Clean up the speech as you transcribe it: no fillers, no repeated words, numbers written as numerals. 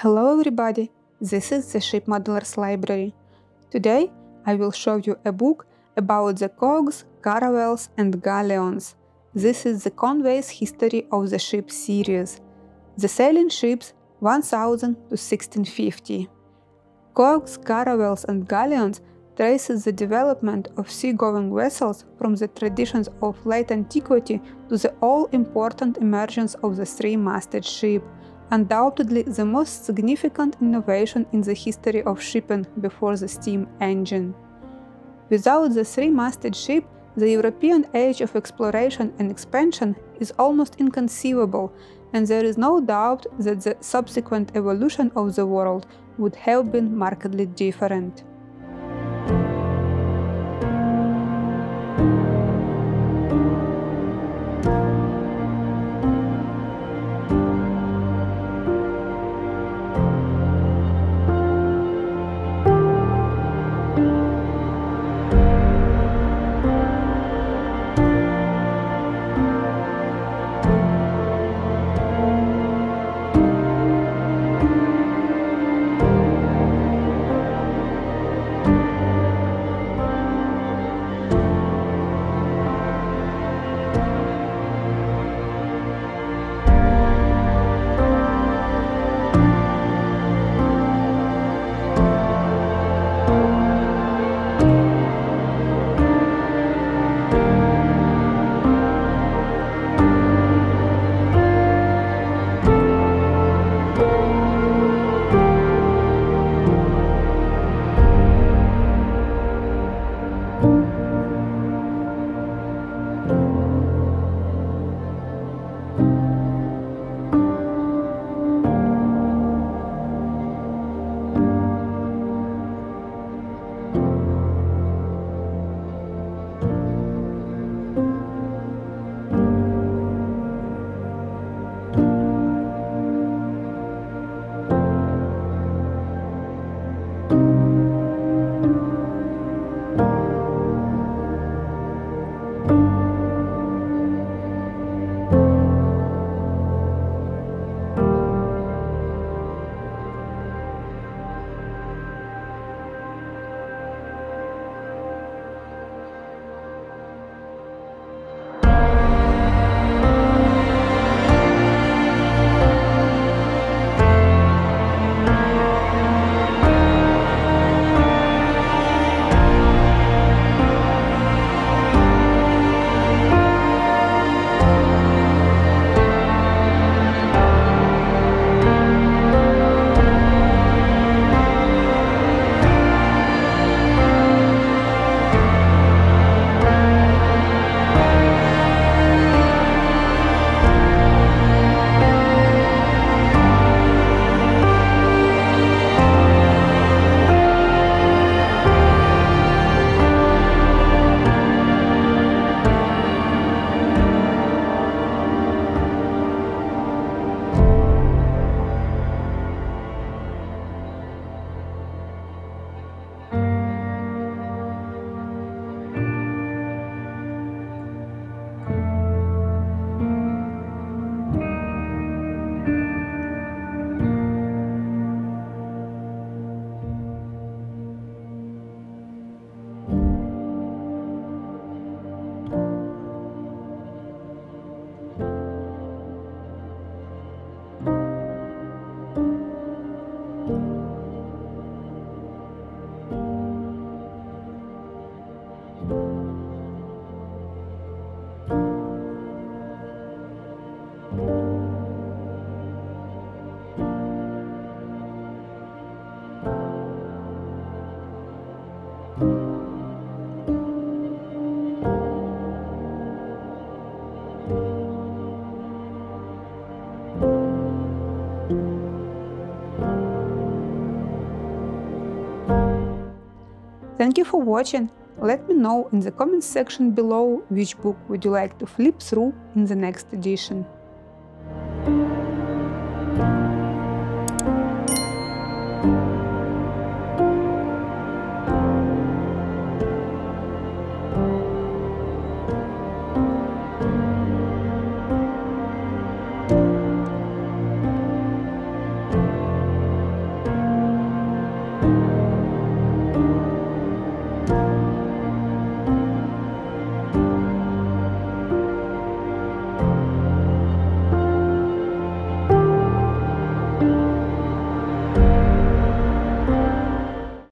Hello everybody, this is the Ship Modelers Library. Today I will show you a book about the COGS, CARAVELS and GALLEONS. This is the Conway's History of the Ship series. The sailing ships 1000 to 1650. COGS, CARAVELS and GALLEONS traces the development of sea-going vessels from the traditions of late antiquity to the all-important emergence of the three-masted ship, undoubtedly the most significant innovation in the history of shipping before the steam engine. Without the three-masted ship, the European age of exploration and expansion is almost inconceivable, and there is no doubt that the subsequent evolution of the world would have been markedly different. Thank you for watching. Let me know in the comments section below which book would you like to flip through in the next edition.